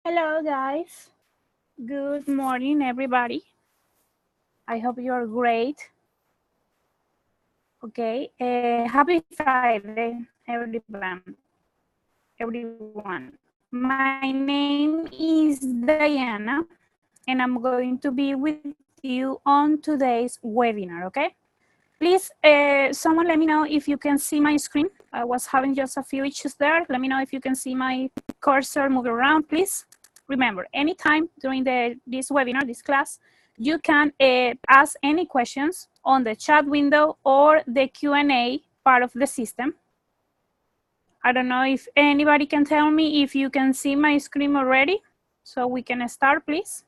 Hello, guys. Good morning, everybody. I hope you're great. Okay. Happy Friday, everyone. My name is Diana, and I'm going to be with you on today's webinar. Okay. Please, someone let me know if you can see my screen. I was having just a few issues there. Let me know if you can see my cursor move around, please. Remember, anytime during this webinar, this class, you can ask any questions on the chat window or the Q&A part of the system. I don't know if anybody can tell me if you can see my screen already, so we can start, please.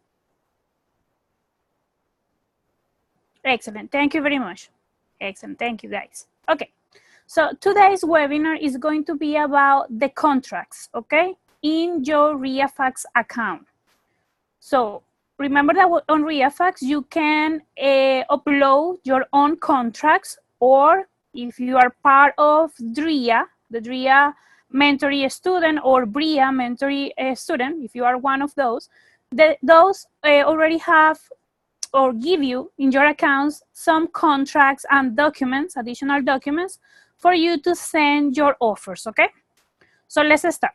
Excellent. Thank you very much. Excellent. Thank you, guys. Okay. So today's webinar is going to be about the contracts, okay, in your REIFax account. So remember that on REIFax, you can upload your own contracts, or if you are part of DREA, the DREA mentoring student or BREA mentoring student, if you are one of those, those already have or give you in your accounts some contracts and documents, additional documents, for you to send your offers, okay? So let's start.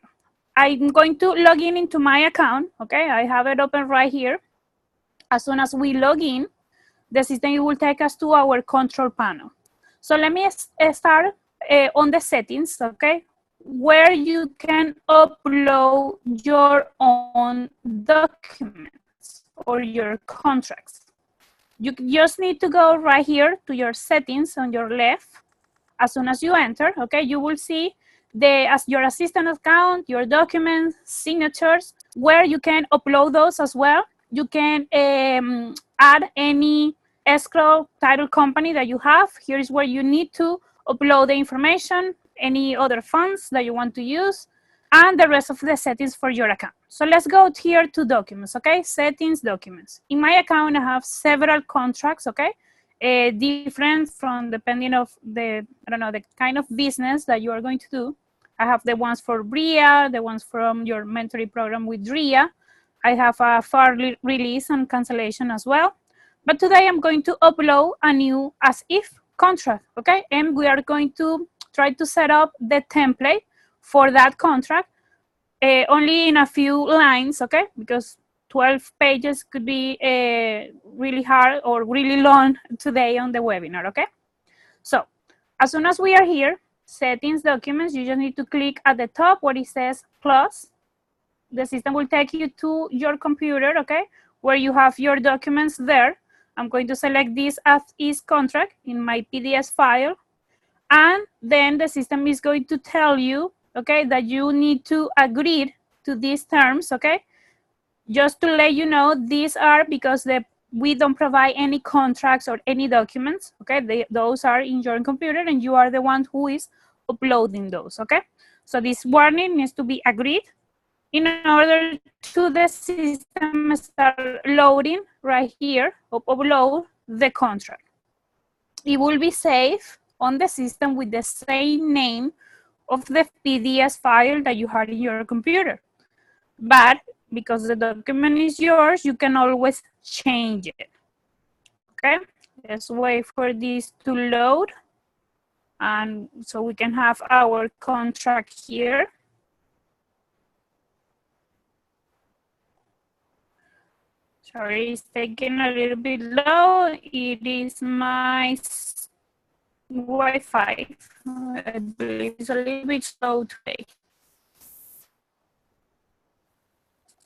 I'm going to log in into my account, okay? I have it open right here. As soon as we log in, the system will take us to our control panel. So let me start on the settings, okay? Where you can upload your own documents or your contracts. You just need to go right here to your settings on your left. As soon as you enter, okay, you will see as your assistant account, your documents, signatures, where you can upload those as well. You can add any escrow title company that you have. Here is where you need to upload the information, any other funds that you want to use, and the rest of the settings for your account. So let's go here to documents, okay? Settings, documents. In my account, I have several contracts, okay? Different from depending of the, I don't know, the kind of business that you are going to do. I have the ones for BREA, the ones from your mentoring program with DREA. I have a file release and cancellation as well. But today I'm going to upload a new as if contract, okay? And we are going to try to set up the template for that contract only in a few lines, okay? Because 12 pages could be really hard or really long today on the webinar, okay? So as soon as we are here, settings, documents, you just need to click at the top where it says plus. The system will take you to your computer, okay? Where you have your documents there. I'm going to select this as is contract in my PDF file. And then the system is going to tell you, okay, that you need to agree to these terms, okay? Just to let you know, these are because we don't provide any contracts or any documents, okay? Those are in your computer and you are the one who is uploading those, okay? So this warning needs to be agreed in order to the system start loading right here, upload the contract. It will be saved on the system with the same name of the PDF file that you had in your computer. But because the document is yours, you can always change it. Okay, let's wait for this to load. And so we can have our contract here. Sorry, it's taking a little bit low. It is my Wi-Fi. I believe it's a little bit slow today.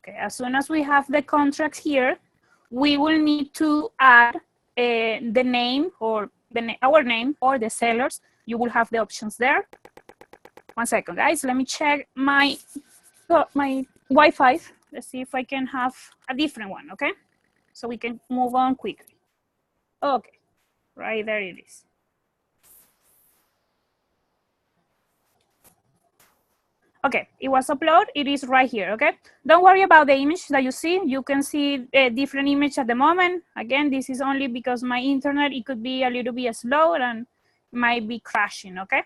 Okay, as soon as we have the contract here, we will need to add the name or our name or the sellers. You will have the options there. 1 second, guys. Let me check my Wi-Fi. Let's see if I can have a different one, okay? So we can move on quickly. Okay, right there it is. Okay, it was uploaded. It is right here, okay? Don't worry about the image that you see. You can see a different image at the moment. Again, this is only because my internet, it could be a little bit slow and might be crashing, okay?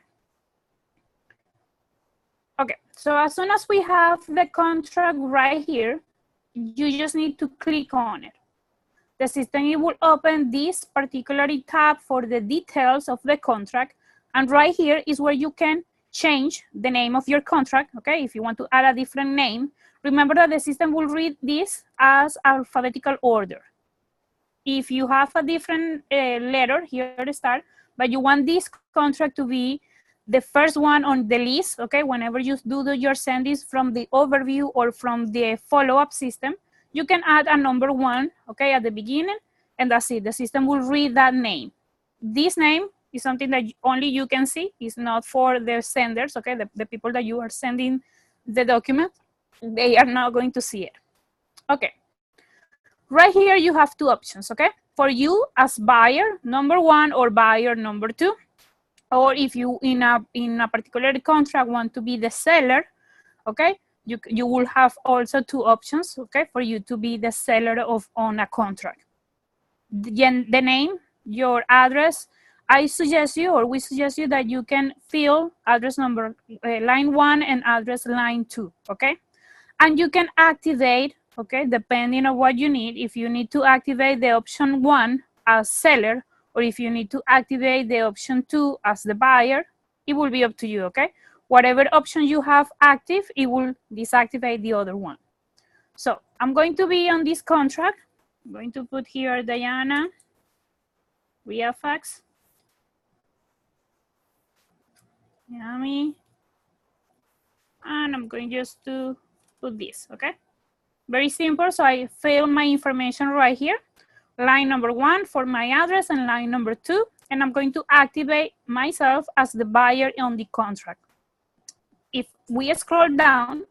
Okay, so as soon as we have the contract right here, you just need to click on it. The system it will open this particular tab for the details of the contract. And right here is where you can change the name of your contract, okay? If you want to add a different name, remember that the system will read this as alphabetical order. If you have a different letter here to start, but you want this contract to be the first one on the list, okay? Whenever you do your sendings from the overview or from the follow-up system, you can add a number 1, okay, at the beginning, and that's it. The system will read that name. This name is something that only you can see. It's not for the senders, okay? The people that you are sending the document, they are not going to see it. Okay. Right here, you have 2 options, okay? For you as buyer number 1 or buyer number 2, or if you in a particular contract want to be the seller, okay? You will have also 2 options, okay, for you to be the seller on a contract. The name, your address, I suggest you, or we suggest you that you can fill address number line 1 and address line 2, okay? And you can activate, okay, depending on what you need. If you need to activate the option 1 as seller, or if you need to activate the option 2 as the buyer, it will be up to you, okay? Whatever option you have active, it will deactivate the other one. So I'm going to be on this contract. I'm going to put here Diana, REIFax, Miami, and I'm going just to put this, okay? Very simple, so I fill my information right here. Line number 1 for my address and line number 2, and I'm going to activate myself as the buyer on the contract. If we scroll down,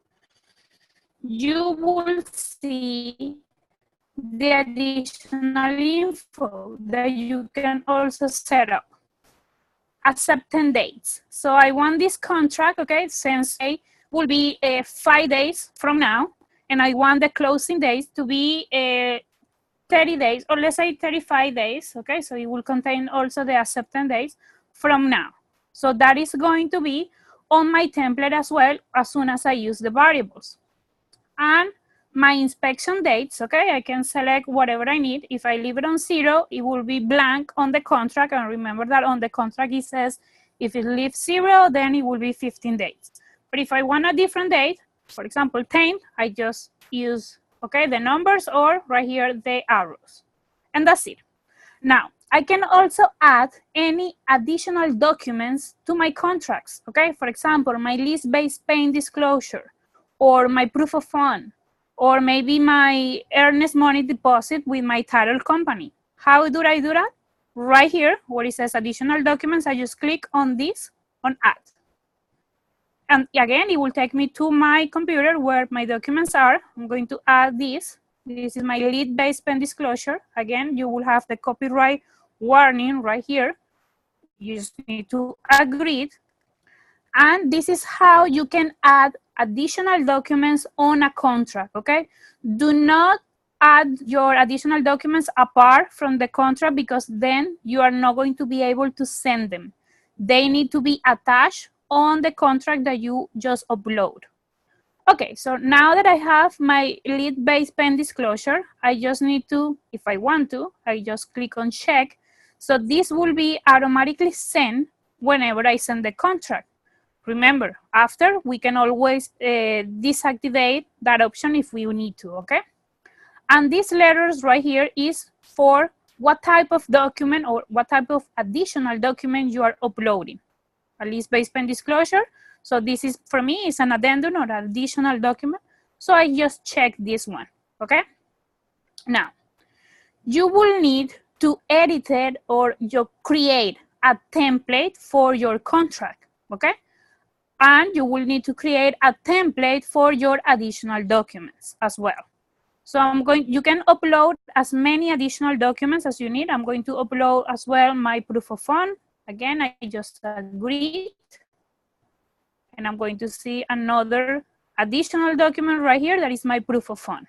you will see the additional info that you can also set up. Acceptance dates. So I want this contract, okay, since it will be 5 days from now, and I want the closing days to be 30 days, or let's say 35 days, okay? So it will contain also the acceptance days from now. So that is going to be on my template as well as soon as I use the variables. And my inspection dates, okay? I can select whatever I need. If I leave it on 0, it will be blank on the contract. And remember that on the contract, it says if it leaves 0, then it will be 15 days. But if I want a different date, for example, 10, I just use, okay, the numbers, or right here, the arrows. And that's it. Now, I can also add any additional documents to my contracts, okay? For example, my lease-based paying disclosure, or my proof of fund, or maybe my earnest money deposit with my title company. How do I do that? Right here, where it says additional documents, I just click on this, on add. And again, it will take me to my computer where my documents are. I'm going to add this. This is my lead-based pen disclosure. Again, you will have the copyright warning right here. You just need to agree. And this is how you can add additional documents on a contract, okay? Do not add your additional documents apart from the contract, because then you are not going to be able to send them. They need to be attached on the contract that you just upload. Okay, so now that I have my lead-based pen disclosure, I just need to, if I want to, I just click on check. So this will be automatically sent whenever I send the contract. Remember, after, we can always deactivate that option if we need to, okay? And these letters right here is for what type of document or what type of additional document you are uploading. A lease-based pen disclosure. So this is, for me, it's an addendum or an additional document. So I just check this one, okay? Now, you will need to edit it or you create a template for your contract, okay? And you will need to create a template for your additional documents as well. So you can upload as many additional documents as you need. I'm going to upload as well my proof of fund. Again, I just agreed. And I'm going to see another additional document right here. That is my proof of fund.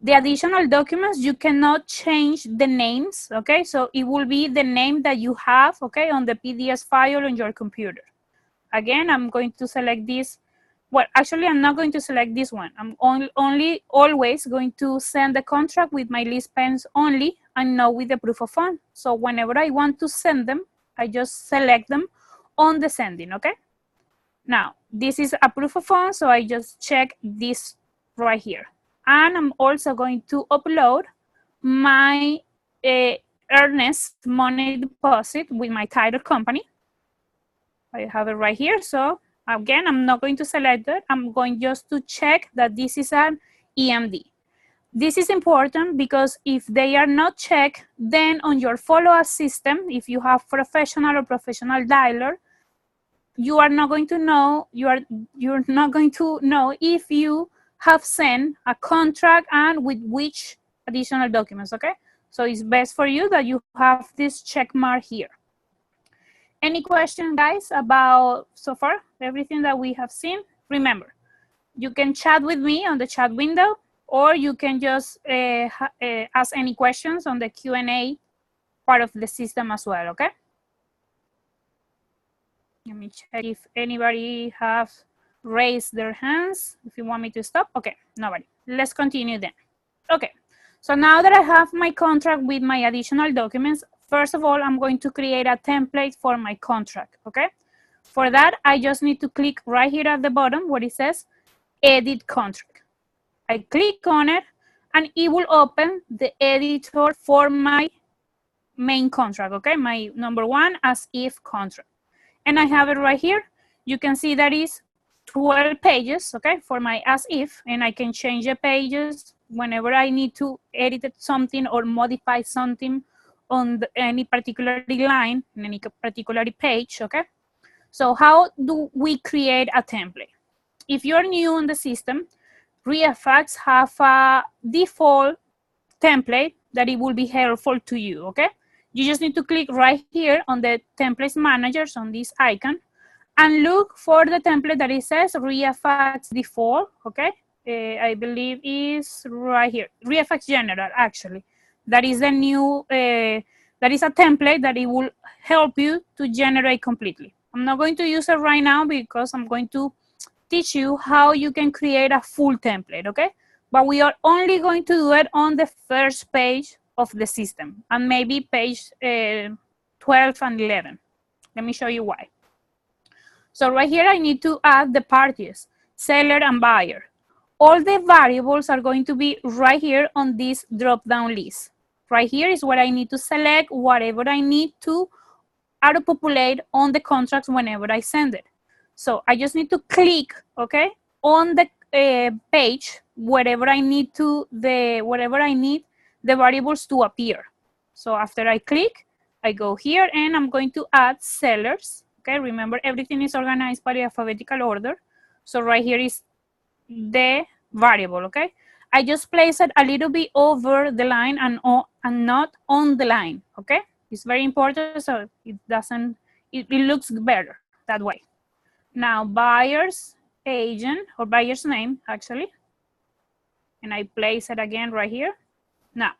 The additional documents, you cannot change the names, okay? So it will be the name that you have, okay, on the PDF file on your computer. Again, I'm going to select this well, actually, I'm not going to select this one. I'm only always going to send the contract with my lease payments only and not with the proof of fund. So whenever I want to send them, I just select them on the sending, okay? Now, this is a proof of fund, so I just check this right here. And I'm also going to upload my earnest money deposit with my title company. I have it right here. So again, I'm not going to select it. I'm going just to check that this is an EMD. This is important because if they are not checked, then on your follow-up system, if you have professional or professional dialer, you are not going to know, you're not going to know if you have sent a contract and with which additional documents, okay? So it's best for you that you have this check mark here. Any questions, guys, about so far everything that we have seen? Remember, you can chat with me on the chat window, or you can just ask any questions on the Q&A part of the system as well, okay? Let me check if anybody has raised their hands. If you want me to stop, okay, nobody. Let's continue then. Okay, so now that I have my contract with my additional documents, first of all, I'm going to create a template for my contract, okay? For that, I just need to click right here at the bottom where it says Edit Contract. I click on it, and it will open the editor for my main contract, okay? My number one as if contract. And I have it right here. You can see that is 12 pages, okay, for my as if, and I can change the pages whenever I need to edit something or modify something on any particular line, in any particular page, okay? So how do we create a template? If you're new on the system, REIFax have a default template that it will be helpful to you, okay? You just need to click right here on the templates managers on this icon and look for the template that it says REIFax default, okay? I believe is right here, REIFax general actually. That is a new, that is a template that it will help you to generate completely. I'm not going to use it right now because I'm going to teach you how you can create a full template, okay? But we are only going to do it on the first page of the system and maybe page 12 and 11. Let me show you why. So right here, I need to add the parties, seller and buyer. All the variables are going to be right here on this drop-down list. Right here is where I need to select whatever I need to auto-populate on the contracts whenever I send it. So I just need to click, okay, on the page wherever I need the variables to appear. So after I click, I go here and I'm going to add sellers. Okay, remember everything is organized by alphabetical order. So right here is the variable, okay? I just place it a little bit over the line and not on the line, okay? It's very important so it looks better that way. Now buyer's agent or buyer's name actually, and I place it again right here. Now,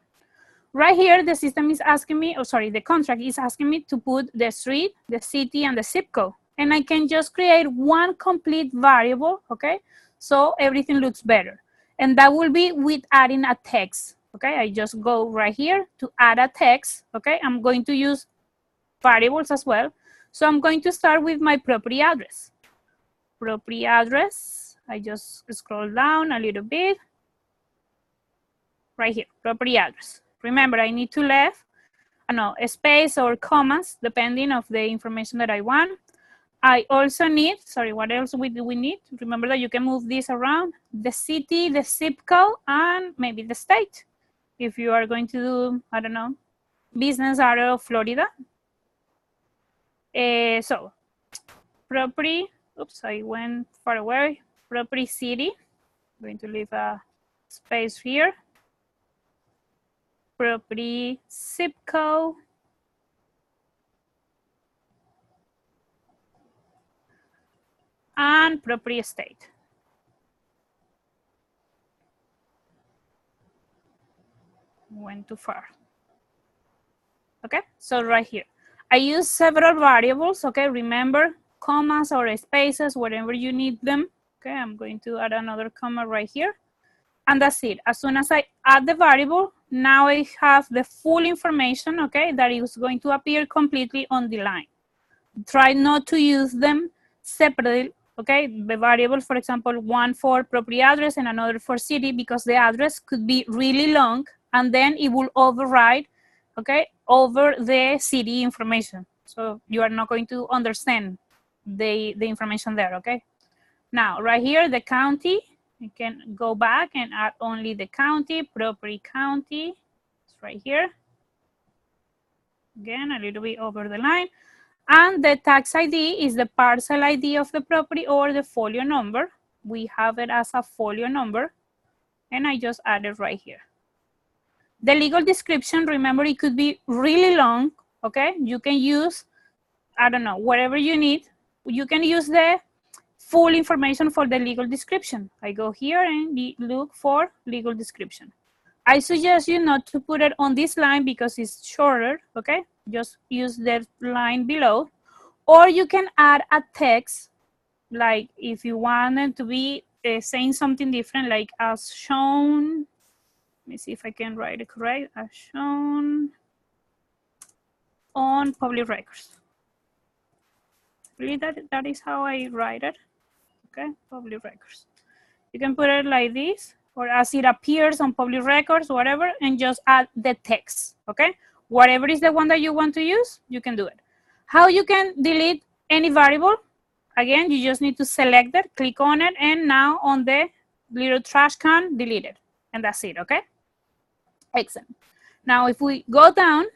right here, the system is asking me, the contract is asking me to put the street, the city, and the zip code. And I can just create one complete variable, okay? So everything looks better. And that will be with adding a text, okay? I just go right here to add a text, okay? I'm going to use variables as well. So I'm going to start with my property address. Property address, I just scroll down a little bit. Right here, property address. Remember, I need to leave a space or commas, depending of the information that I want. I also need, what else do we need? Remember that you can move this around. The city, the zip code, and maybe the state. If you are going to do, I don't know, business out of Florida. So, property, oops, I went far away. Property city, I'm going to leave a space here. Property zip code. And property state. Went too far. Okay, so right here. I use several variables, okay? Remember, commas or spaces, wherever you need them, Okay, I'm going to add another comma right here. And that's it. As soon as I add the variable, now I have the full information, okay, that is going to appear completely on the line. Try not to use them separately, okay? The variable, for example, one for property address and another for city, because the address could be really long and then it will override, okay, over the city information. So you are not going to understand the information there, okay? Now, right here, the county, you can go back and add only the county, property county. It's right here. Again, a little bit over the line. And the tax ID is the parcel ID of the property or the folio number. We have it as a folio number. And I just added right here. The legal description, remember, it could be really long, okay? You can use, I don't know, whatever you need. You can use the full information for the legal description. I go here and look for legal description. I suggest you not to put it on this line because it's shorter, okay? Just use the line below. Or you can add a text, like if you wanted to be saying something different, like as shown. Let me see if I can write it correct. As shown on public records. Really, that is how I write it. Okay, public records. You can put it like this, or as it appears on public records, whatever, and just add the text, okay? Whatever is the one that you want to use, you can do it. How you can delete any variable? Again, you just need to select it, click on it, and now on the little trash can, delete it. And that's it, okay? Excellent. Now, if we go down,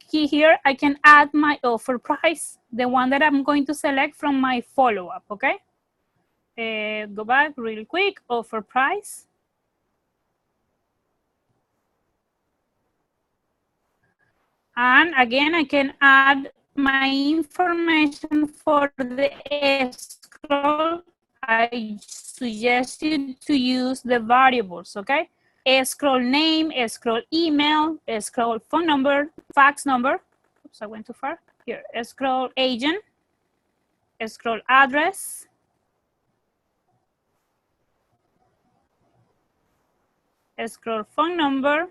here, I can add my offer price, the one that I'm going to select from my follow-up, okay? Go back really quick, offer price. And again, I can add my information for the escrow. I suggest you to use the variables, okay? Escrow name, escrow email, escrow phone number, fax number. Oops, I went too far. Here, escrow agent, escrow address, escrow phone number.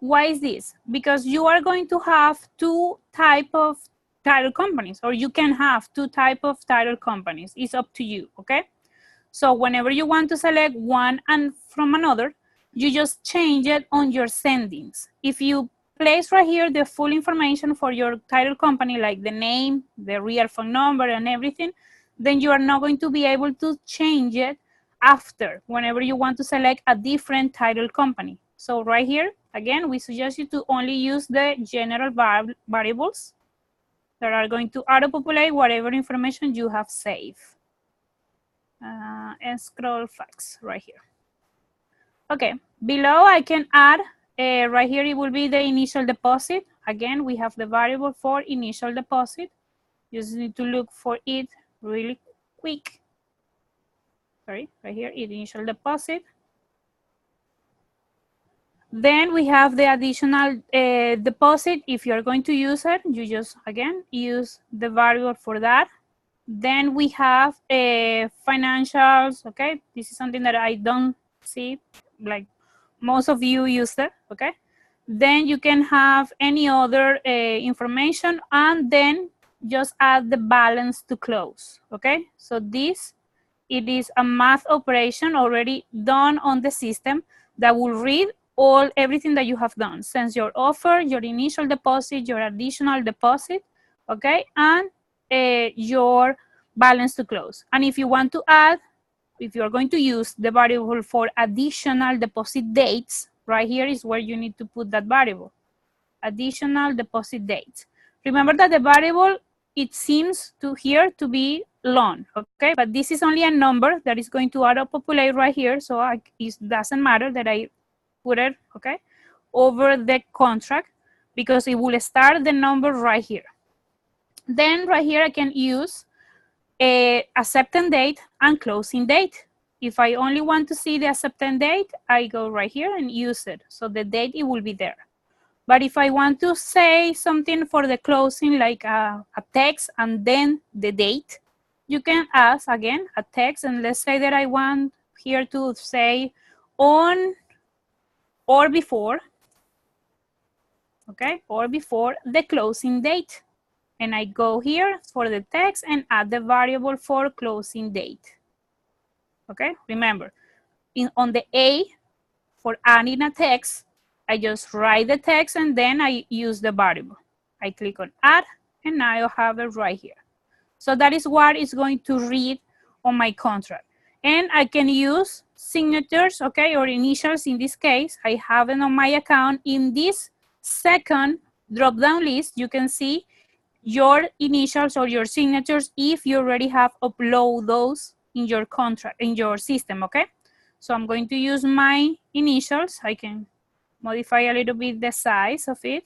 Why is this? Because you are going to have two type of title companies, or you can have two type of title companies. It's up to you, okay? So whenever you want to select one and from another, you just change it on your sendings. If you place right here the full information for your title company, like the name, the real phone number and everything, then you are not going to be able to change it after, whenever you want to select a different title company. So right here, again, we suggest you to only use the general variables that are going to auto-populate whatever information you have saved. And scroll fax right here. Okay, below I can add, right here it will be the initial deposit. Again, we have the variable for initial deposit. You just need to look for it really quick. Sorry, right here, initial deposit. Then we have the additional deposit. If you're going to use it, you just, again, use the variable for that. Then we have financials, okay? This is something that I don't see, like most of you use it, okay? Then you can have any other information, and then just add the balance to close, okay? So this, it is a math operation already done on the system that will read everything that you have done, since your offer, your initial deposit, your additional deposit, okay, and your balance to close. And if you want to add, if you're going to use the variable for additional deposit dates, right here is where you need to put that variable, additional deposit dates. Remember that the variable, it seems to here to be long, okay, but this is only a number that is going to auto-populate right here, so it doesn't matter that I put it, okay, over the contract, because it will start the number right here. Then right here I can use a acceptance date and closing date. If I only want to see the acceptance date, I go right here and use it. So the date, it will be there. But if I want to say something for the closing, like a text and then the date, you can add again a text, and let's say that I want here to say on or before, okay, or before the closing date. And I go here for the text and add the variable for closing date. Okay, remember, on the A for adding a text, I just write the text and then I use the variable. I click on add and now I have it right here. So that is what is going to read on my contract. And I can use signatures, okay, or initials in this case. I have it on my account. In this second drop-down list, you can see your initials or your signatures if you already have uploaded those in your contract, in your system, okay? So I'm going to use my initials. I can modify a little bit the size of it.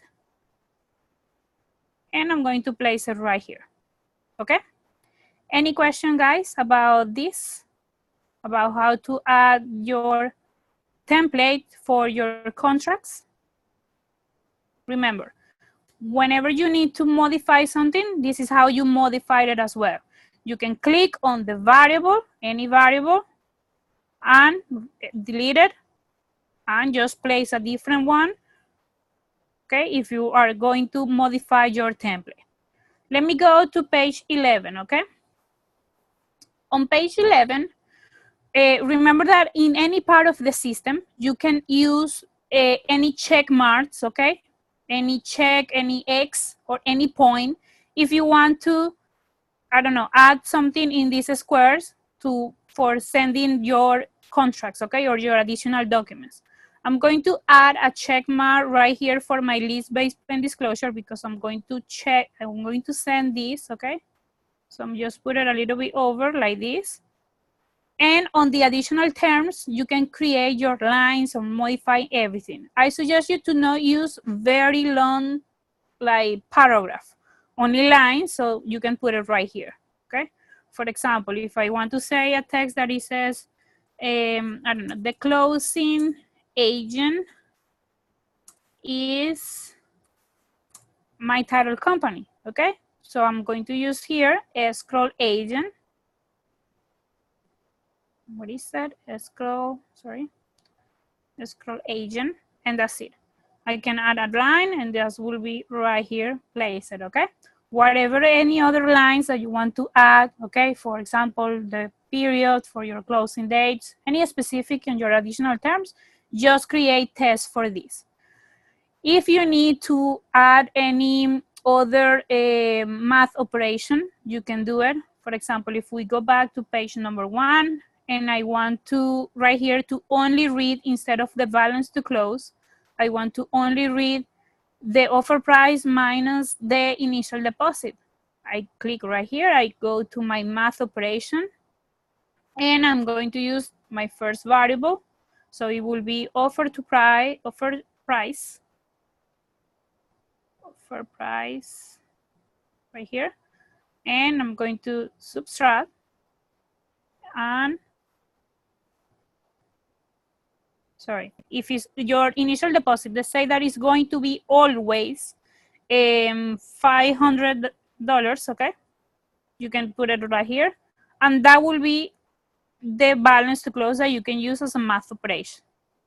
And I'm going to place it right here, okay? Any question, guys, about this? About how to add your template for your contracts? Remember, whenever you need to modify something, this is how you modify it as well. You can click on the variable, any variable, and delete it, and just place a different one, okay, if you are going to modify your template. Let me go to page 11, okay? On page 11, remember that in any part of the system, you can use any check marks, okay? Any check, any X, or any point. If you want to, I don't know, add something in these squares for sending your contracts, okay, or your additional documents. I'm going to add a check mark right here for my list-based payment disclosure because I'm going to send this, okay? So I'm just put it a little bit over like this. And on the additional terms, you can create your lines or modify everything. I suggest you to not use very long, like paragraph, only lines, so you can put it right here, okay? For example, if I want to say a text that it says, I don't know, the closing agent is my title company, okay? So I'm going to use here escrow agent. What is that? Escrow agent, and that's it. I can add a line and this will be right here, place it, okay? Whatever any other lines that you want to add, okay? For example, the period for your closing dates, any specific in your additional terms, just create tests for this. If you need to add any other math operation, you can do it. For example, if we go back to page number 1, and I want to, right here, to only read instead of the balance to close, I want to only read the offer price minus the initial deposit. I click right here, I go to my math operation, and I'm going to use my first variable. So it will be offer price right here. And I'm going to subtract, and if it's your initial deposit, let's say that is going to be always $500, okay? You can put it right here, and that will be the balance to close that you can use as a math operation,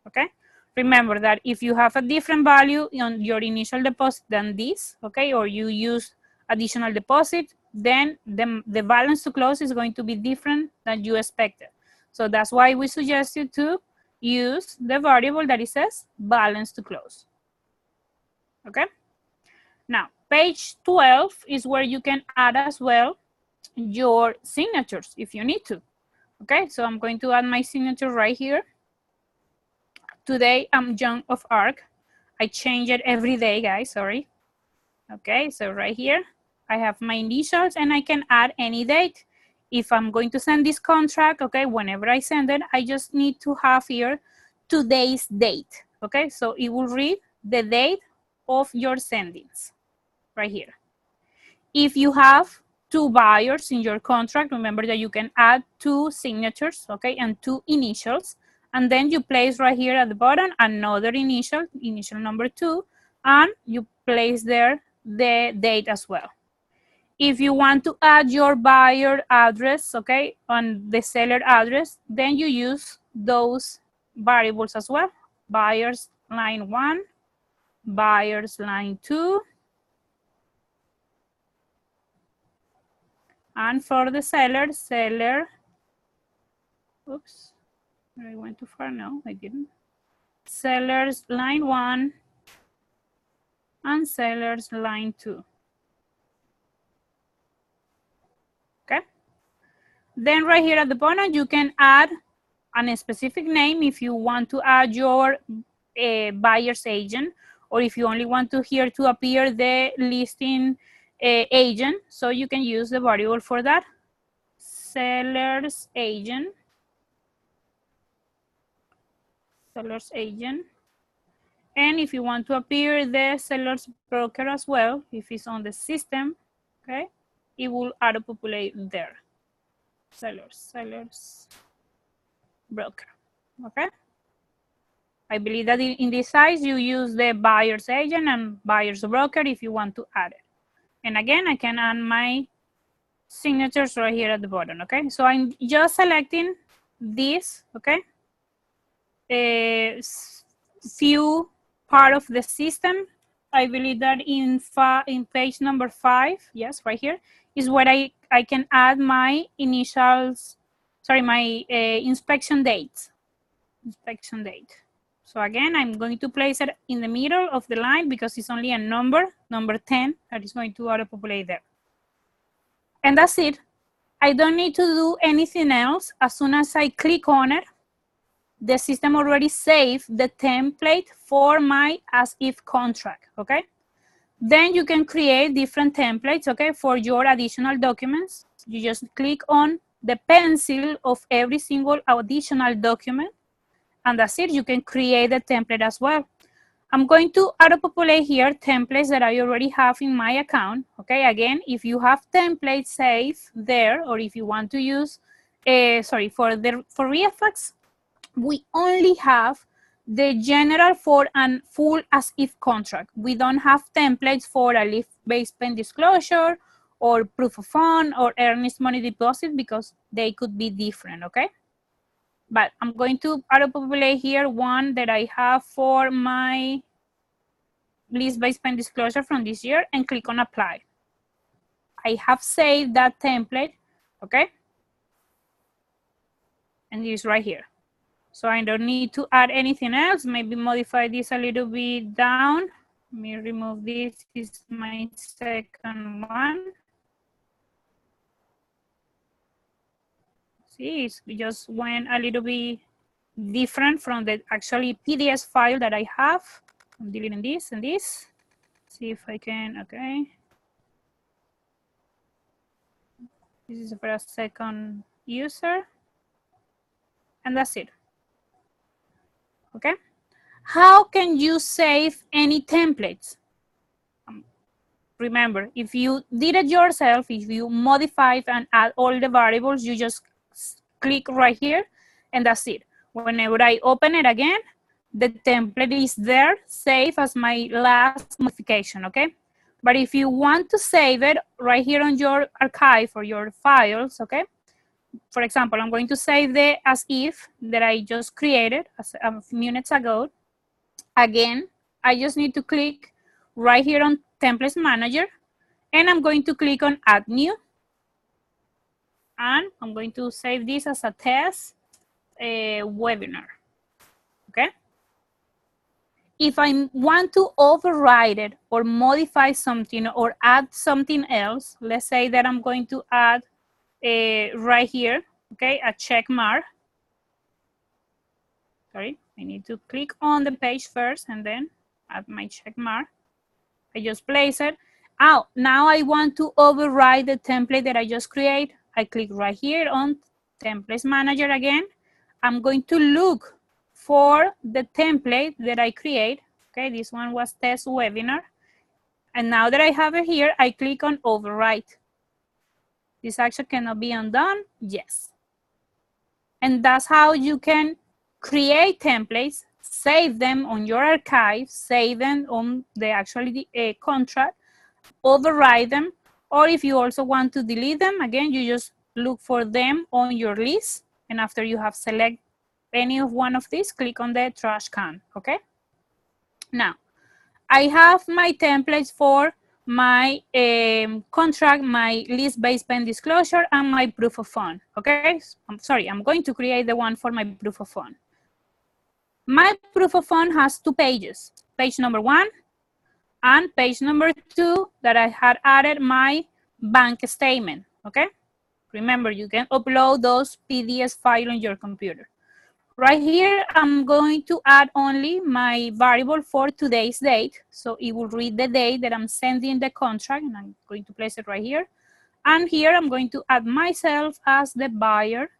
okay? Remember that if you have a different value on your initial deposit than this, okay, or you use additional deposit, then the balance to close is going to be different than you expected. So that's why we suggest you to use the variable that it says balance to close, okay? Now, page 12 is where you can add as well your signatures if you need to, okay? So I'm going to add my signature right here. Today, I'm Joan of Arc. I change it every day, guys, sorry. Okay, so right here, I have my initials and I can add any date. If I'm going to send this contract, okay, whenever I send it, I just need to have here today's date, okay? So it will read the date of your sendings right here. If you have 2 buyers in your contract, remember that you can add 2 signatures, okay, and 2 initials. And then you place right here at the bottom another initial number 2, and you place there the date as well. If you want to add your buyer address, okay, on the seller address, then you use those variables as well. Buyers line 1, buyers line 2, and for the seller, oops, I went too far. No, I didn't. Sellers line 1 and sellers line 2. Okay. Then right here at the bottom, you can add a specific name if you want to add your buyer's agent, or if you only want to here to appear the listing agent. So you can use the variable for that. Seller's agent. Seller's agent. And if you want to appear the seller's broker as well, if it's on the system, okay, it will auto-populate there. Seller's broker, okay? I believe that in this size, you use the buyer's agent and buyer's broker if you want to add it. And again, I can add my signatures right here at the bottom, okay? So I'm just selecting this, okay? A few part of the system. I believe that in page number 5, yes, right here, is where I can add my initials, sorry, my inspection date. Inspection date. So again, I'm going to place it in the middle of the line because it's only a number 10, that is going to auto-populate there. And that's it. I don't need to do anything else. As soon as I click on it, the system already saved the template for my as-if contract, okay? Then you can create different templates, okay, for your additional documents. You just click on the pencil of every single additional document, and that's it. You can create the template as well. I'm going to auto-populate here templates that I already have in my account, okay? Again, if you have templates saved there, or if you want to use, for REIFax, we only have the general for and full as if contract. We don't have templates for a leave-based pen disclosure or proof of fund or earnest money deposit because they could be different, okay? But I'm going to auto-populate here one that I have for my lease-based pen disclosure from this year and click on apply. I have saved that template, okay? And it is right here. So I don't need to add anything else. Maybe modify this a little bit down. Let me remove this. This is my second one. See, it just went a little bit different from the actually PDF file that I have. I'm deleting this and this. See if I can, okay. This is for a second user. And that's it. Okay. How can you save any templates? Remember, if you did it yourself, if you modify and add all the variables, you just click right here and that's it. Whenever I open it again, the template is there, saved as my last modification, okay? But if you want to save it right here on your archive or your files, okay? For example, I'm going to save the as if that I just created a few minutes ago. Again, I just need to click right here on Templates Manager, and I'm going to click on Add New. And I'm going to save this as a test webinar, okay? If I want to override it or modify something or add something else, let's say that I'm going to add right here, okay, a check mark. Sorry, I need to click on the page first and then add my check mark. I just place it. Oh, now I want to override the template that I just created. I click right here on Templates Manager again. I'm going to look for the template that I create. Okay, this one was test webinar. And now that I have it here, I click on override. This action cannot be undone, yes. And that's how you can create templates, save them on your archive, save them on the actually contract, override them, Or if you also want to delete them, again, you just look for them on your list. And after you have select any of one of these, click on the trash can, okay? Now, I have my templates for my contract, my list-based pen disclosure, and my proof of fund, okay? I'm sorry, I'm going to create the one for my proof of fund. My proof of fund has 2 pages, page number 1 and page number 2 that I had added my bank statement, okay? Remember, you can upload those PDFs file on your computer. Right here, I'm going to add only my variable for today's date. So it will read the date that I'm sending the contract, and I'm going to place it right here. And here I'm going to add myself as the buyer,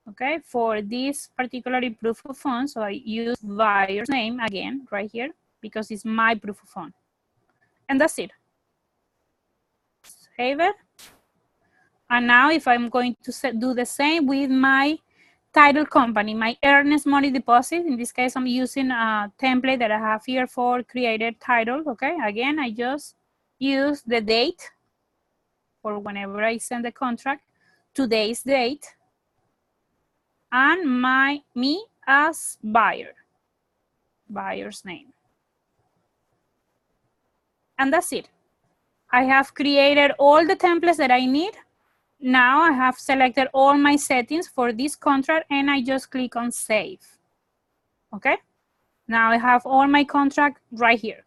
okay, for this particular proof of fund. So I use buyer's name again right here because it's my proof of fund. And that's it. Save it. And now if I'm going to do the same with my title company, my earnest money deposit, in this case, I'm using a template that I have here for created title, okay? Again, I just use the date for whenever I send the contract, today's date, and me as buyer, buyer's name. And that's it. I have created all the templates that I need. Now I have selected all my settings for this contract and I just click on save. Okay. Now I have all my contract right here.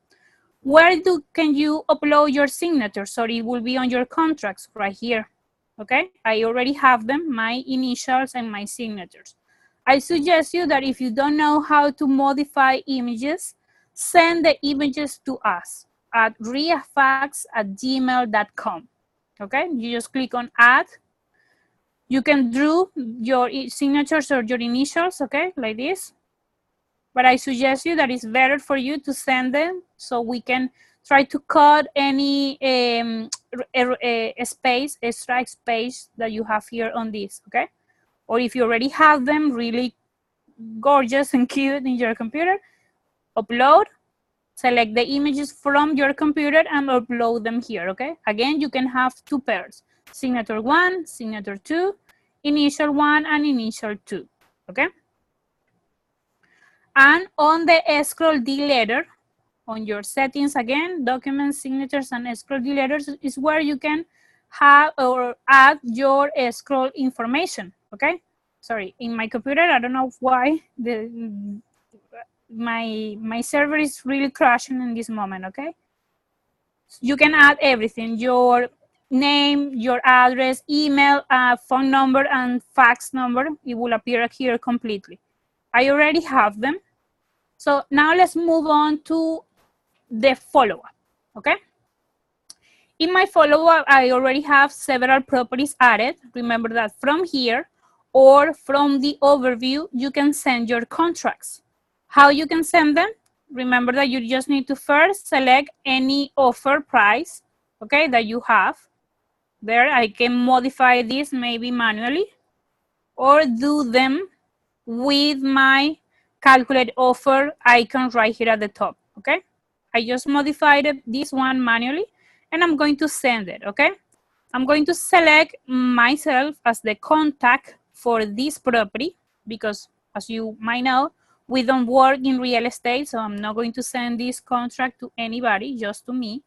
Where can you upload your signature? So it will be on your contracts right here. Okay. I already have them, my initials and my signatures. I suggest you that if you don't know how to modify images, send the images to us at reifax@gmail.com. Okay, you just click on add. You can draw your signatures or your initials, okay, like this. But I suggest you that it's better for you to send them so we can try to cut any extra space that you have here on this, okay? Or if you already have them really gorgeous and cute in your computer, upload. Select the images from your computer and upload them here, okay? Again, you can have 2 pairs, signature 1, signature 2, initial 1, and initial 2, okay? And on the scroll D letter, on your settings again, documents, signatures, and scroll D letters is where you can have or add your scroll information, okay? Sorry, in my computer, I don't know why my server is really crashing in this moment, okay? You can add everything, your name, your address, email, phone number, and fax number. It will appear here completely. I already have them. So now let's move on to the follow-up, okay? In my follow-up, I already have several properties added. Remember that from here or from the overview, you can send your contracts. How you can send them? Remember that you just need to first select any offer price, okay, that you have. There, I can modify this maybe manually or do them with my calculate offer icon right here at the top, okay? I just modified this one manually and I'm going to send it, okay? I'm going to select myself as the contact for this property because as you might know, we don't work in real estate, so I'm not going to send this contract to anybody, just to me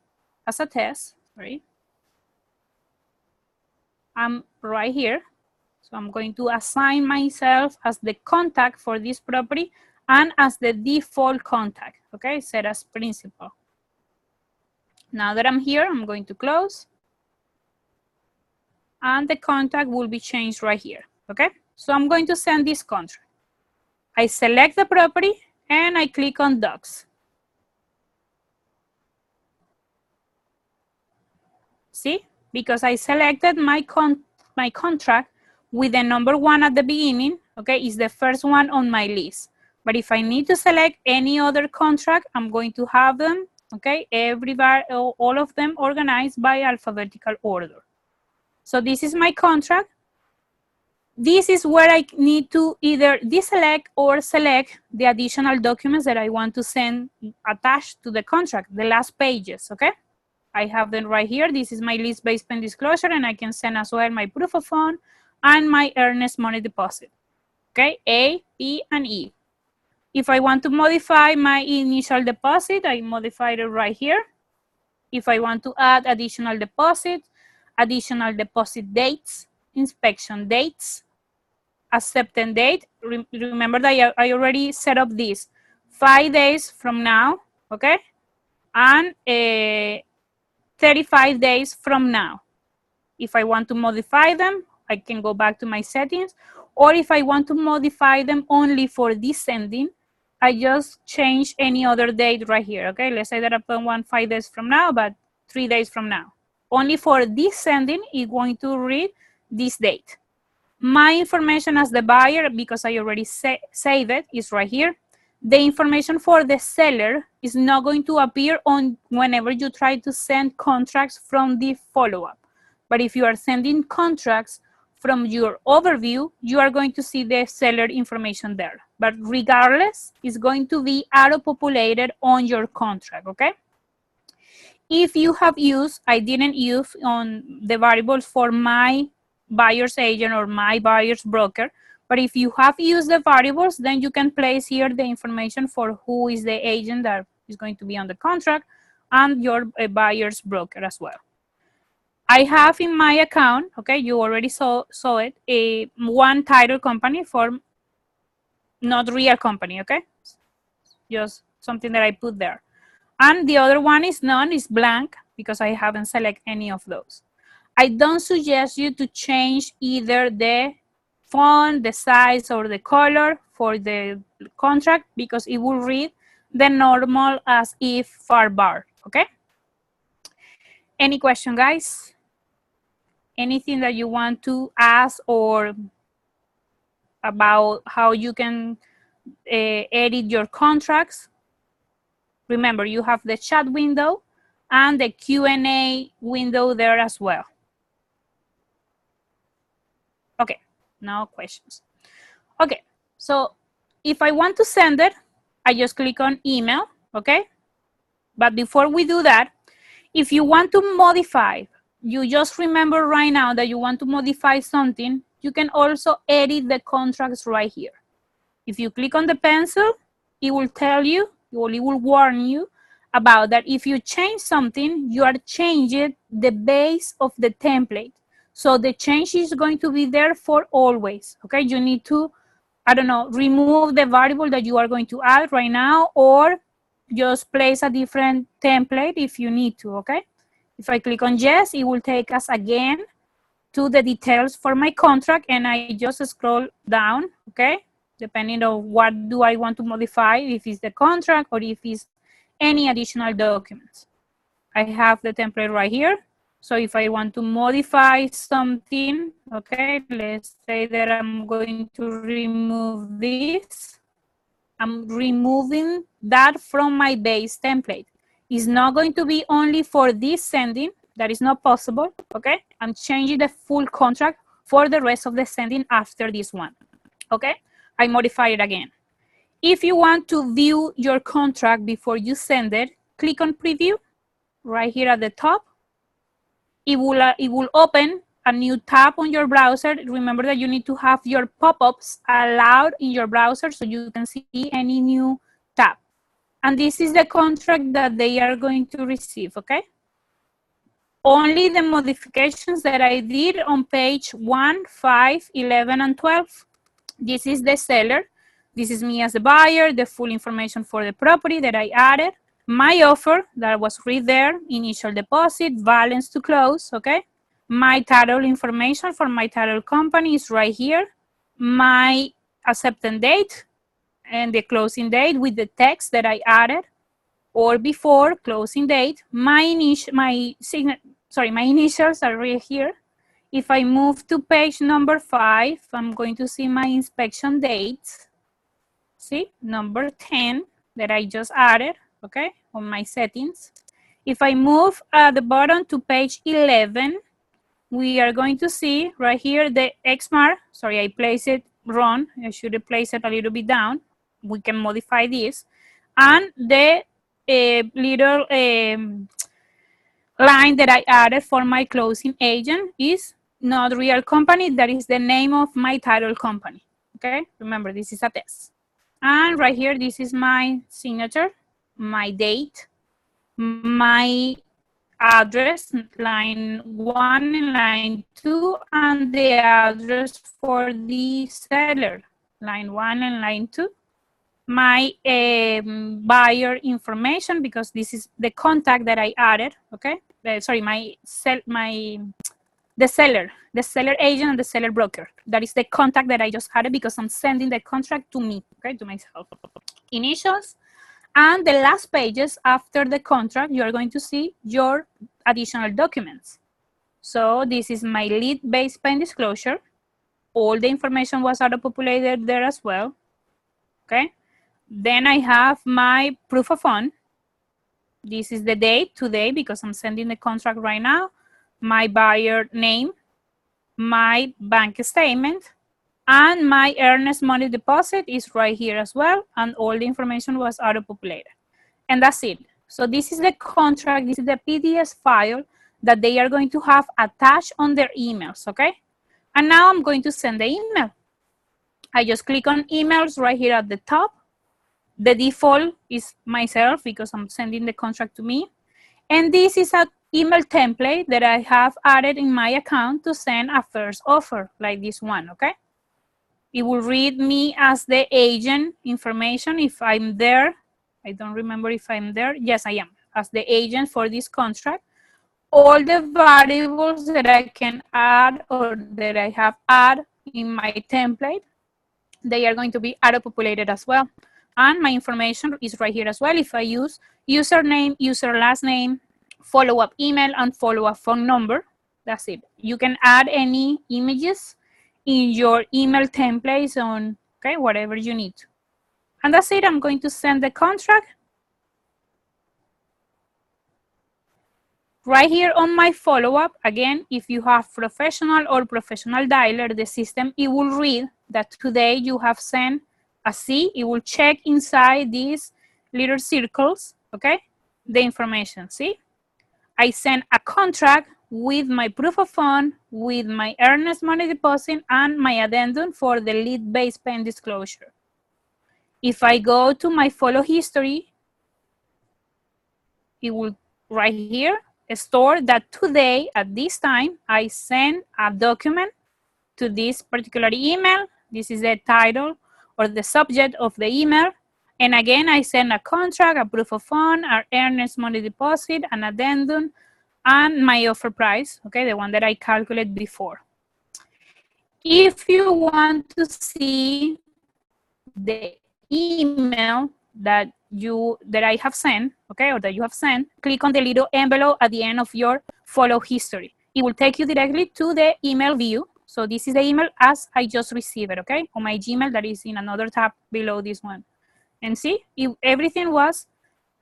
as a test, right? I'm right here. So I'm going to assign myself as the contact for this property and as the default contact, okay? Set as principal. Now that I'm here, I'm going to close. And the contact will be changed right here, okay? So I'm going to send this contract. I select the property and I click on Docs. See, because I selected my contract with the number 1 at the beginning, okay, is the first one on my list. But if I need to select any other contract, I'm going to have them, okay, all of them organized by alphabetical order. So this is my contract. This is where I need to either deselect or select the additional documents that I want to send attached to the contract, the last pages, okay? I have them right here. This is my list-based spend disclosure, and I can send as well my proof of fund and my earnest money deposit. Okay, A, P, and E. If I want to modify my initial deposit, I modify it right here. If I want to add additional deposit dates, inspection dates, acceptance date. Remember that I already set up this 5 days from now, okay? And 35 days from now. If I want to modify them, I can go back to my settings. Or if I want to modify them only for descending, I just change any other date right here, okay? Let's say that I put one 5 days from now, but 3 days from now. Only for descending, it's going to read this date. My information as the buyer, because I already saved it, is right here. The information for the seller is not going to appear on whenever you try to send contracts from the follow-up. But if you are sending contracts from your overview, you are going to see the seller information there. But regardless, it's going to be auto-populated on your contract, okay? If you have used, I didn't use on the variables for my buyer's agent or my buyer's broker, but if you have used the variables, then you can place here the information for who is the agent that is going to be on the contract and your buyer's broker as well. I have in my account, okay, you already saw it, one title company for not real company, okay? Just something that I put there. And the other one is none, is blank, because I haven't selected any of those. I don't suggest you to change either the font, the size, or the color for the contract, because it will read the normal as if far bar, okay? Any question, guys? Anything that you want to ask or about how you can edit your contracts? Remember, you have the chat window and the Q&A window there as well. Okay, no questions. Okay, so if I want to send it, I just click on email, okay? But before we do that, if you want to modify, you just remember right now that you want to modify something, you can also edit the contracts right here. If you click on the pencil, it will tell you, or it will warn you about that if you change something, you are changing the base of the template. So the change is going to be there for always, okay? You need to, I don't know, remove the variable that you are going to add right now, or just place a different template if you need to, okay? If I click on yes, it will take us again to the details for my contract, and I just scroll down, okay? Depending on what do I want to modify, if it's the contract or if it's any additional documents. I have the template right here. So if I want to modify something, okay, let's say that I'm going to remove this. I'm removing that from my base template. It's not going to be only for this sending. That is not possible, okay? I'm changing the full contract for the rest of the sending after this one, okay? I modify it again. If you want to view your contract before you send it, click on preview right here at the top. It will open a new tab on your browser. Remember that you need to have your pop-ups allowed in your browser so you can see any new tab. And this is the contract that they are going to receive, okay? Only the modifications that I did on page 1, 5, 11, and 12. This is the seller. This is me as a buyer, the full information for the property that I added. My offer that was right there, initial deposit, balance to close, okay? My title information for my title company is right here. My acceptance date and the closing date with the text that I added, or before closing date. My initials are right here. If I move to page number 5, I'm going to see my inspection dates. See, number 10 that I just added, okay, on my settings. If I move at the bottom to page 11, we are going to see right here the XMAR. Sorry, I placed it wrong. I should have placed it a little bit down. We can modify this. And the little line that I added for my closing agent is not real company. That is the name of my title company. Okay, remember this is a test. And right here, this is my signature, my date, my address, line 1 and line 2, and the address for the seller, line 1 and line 2. My buyer information, because this is the contact that I added, okay? Sorry, the seller agent and the seller broker. That is the contact that I just added because I'm sending the contract to me, okay, to myself. Initials. And the last pages after the contract, you are going to see your additional documents. So this is my lead-based payment disclosure. All the information was auto-populated there as well, okay? Then I have my proof of fund. This is the date today because I'm sending the contract right now. My buyer name, my bank statement, and my earnest money deposit is right here as well. And all the information was auto-populated. And that's it. So this is the contract. This is the PDF file that they are going to have attached on their emails, okay? And now I'm going to send the email. I just click on emails right here at the top. The default is myself because I'm sending the contract to me. And this is an email template that I have added in my account to send a first offer like this one, okay? It will read me as the agent information if I'm there. I don't remember if I'm there. Yes, I am, as the agent for this contract. All the variables that I can add or that I have added in my template, they are going to be auto-populated as well. And my information is right here as well. If I use username, user last name, follow-up email, and follow-up phone number, that's it. You can add any images in your email templates on, okay, whatever you need. And that's it. I'm going to send the contract. Right here on my follow-up, again, if you have professional or professional dialer, the system, it will read that today you have sent a C. It will check inside these little circles, okay, the information, see? I sent a contract with my proof of fund, with my earnest money deposit, and my addendum for the lead-based payment disclosure. If I go to my follow history, it will, right here, store that today at this time I send a document to this particular email. This is the title or the subject of the email. And again, I send a contract, a proof of fund, our earnest money deposit, an addendum, and my offer price, okay, the one that I calculated before. If you want to see the email that I have sent, okay, or that you have sent, click on the little envelope at the end of your follow history. It will take you directly to the email view. So this is the email as I just received it, okay, on my Gmail that is in another tab below this one. And see, everything was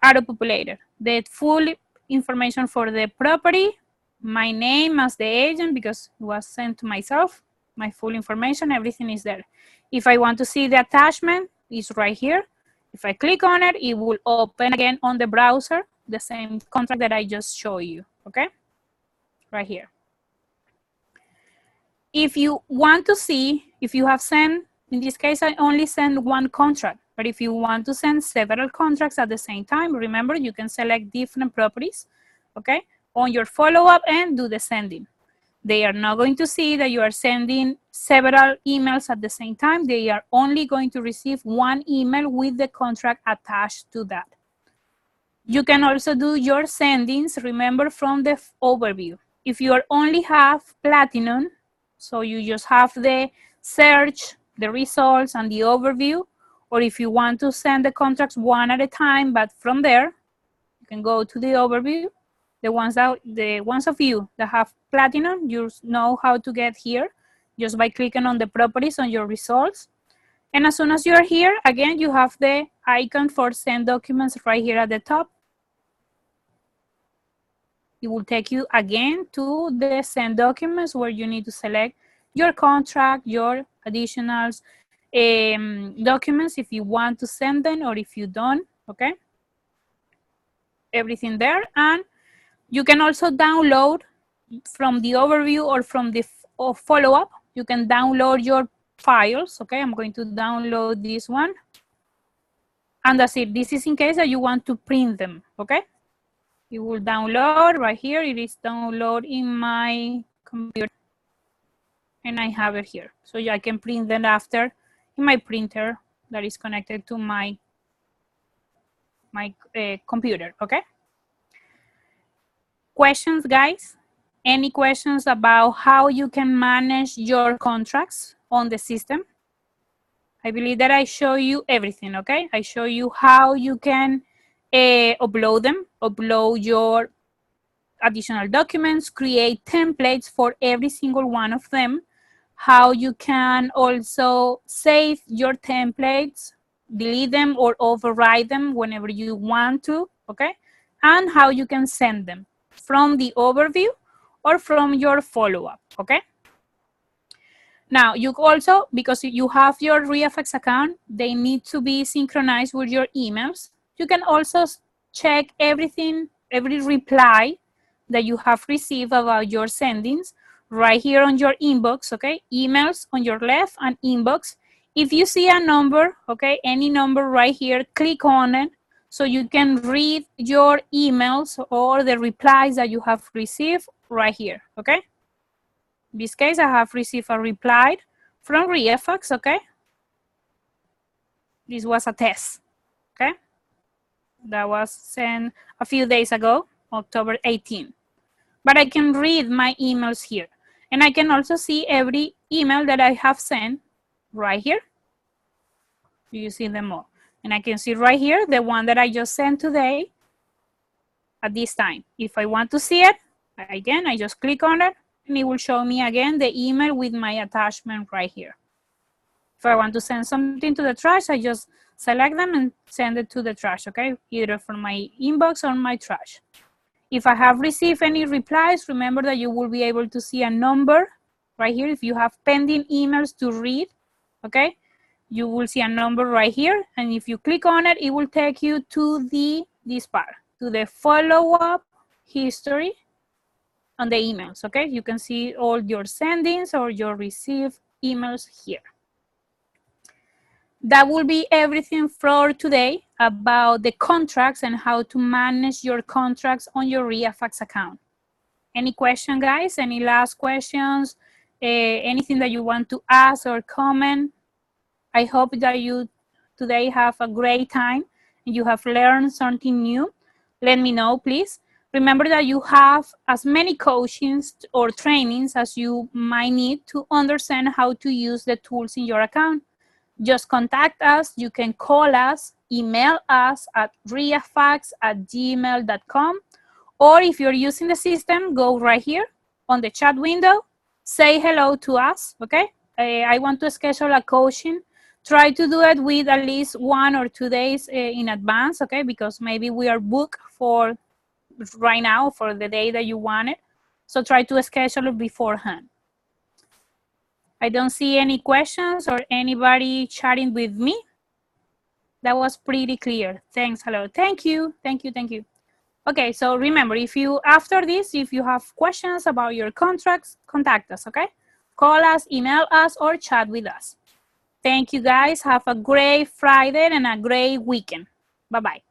auto-populated. The full information for the property, my name as the agent because it was sent to myself, my full information, everything is there. If I want to see the attachment, it's right here. If I click on it, it will open again on the browser, the same contract that I just showed you, okay? Right here. If you want to see, if you have sent, in this case, I only send one contract, but if you want to send several contracts at the same time, remember, you can select different properties, okay, on your follow-up and do the sending. They are not going to see that you are sending several emails at the same time. They are only going to receive one email with the contract attached to that. You can also do your sendings, remember, from the overview. If you only have Platinum, so you just have the search, the results, and the overview, or if you want to send the contracts one at a time, but from there, you can go to the overview. The ones of you that have Platinum, you know how to get here just by clicking on the properties on your results. And as soon as you're here, again, you have the icon for send documents right here at the top. It will take you again to the send documents where you need to select your contract, your additionals, documents if you want to send them or if you don't, okay? Everything there. And You can also download from the overview or from the follow-up. You can download your files. Okay, I'm going to download this one. And that's it. This is in case that you want to print them. Okay, you will download right here. It is download in my computer. And I have it here. So I can print them after in my printer that is connected to my computer, okay? Questions, guys? Any questions about how you can manage your contracts on the system? I believe that I show you everything, okay? I show you how you can upload them, upload your additional documents, create templates for every single one of them, how you can also save your templates, delete them or override them whenever you want to, okay? And how you can send them from the overview or from your follow-up, okay? Now, you also, because you have your REIFax account, they need to be synchronized with your emails. You can also check everything, every reply that you have received about your sendings right here on your inbox, okay? Emails on your left and inbox. If you see a number, okay, any number right here, click on it so you can read your emails or the replies that you have received right here, okay? In this case, I have received a reply from REIFax, okay? This was a test, okay? That was sent a few days ago, October 18. But I can read my emails here. And I can also see every email that I have sent right here. You see them all. And I can see right here, the one that I just sent today at this time. If I want to see it, again, I just click on it and it will show me again the email with my attachment right here. If I want to send something to the trash, I just select them and send it to the trash, okay? Either from my inbox or my trash. If I have received any replies, remember that you will be able to see a number right here. If you have pending emails to read, okay, you will see a number right here. And if you click on it, it will take you to this part, to the follow-up history on the emails, okay? You can see all your sendings or your received emails here. That will be everything for today about the contracts and how to manage your contracts on your REIFax account. Any question, guys? Any last questions? Anything that you want to ask or comment? I hope that you today have a great time and you have learned something new. Let me know, please. Remember that you have as many coachings or trainings as you might need to understand how to use the tools in your account. Just contact us. You can call us, email us at reifax@gmail.com. Or if you're using the system, go right here on the chat window, say hello to us, okay? I want to schedule a coaching. Try to do it with at least 1 or 2 days in advance, okay? Because maybe we are booked for right now for the day that you want it. So try to schedule it beforehand. I don't see any questions or anybody chatting with me. That was pretty clear. Thanks, hello. Thank you, thank you, thank you. Okay, so remember, if you, after this, if you have questions about your contracts, contact us, okay? Call us, email us, or chat with us. Thank you, guys. Have a great Friday and a great weekend. Bye-bye.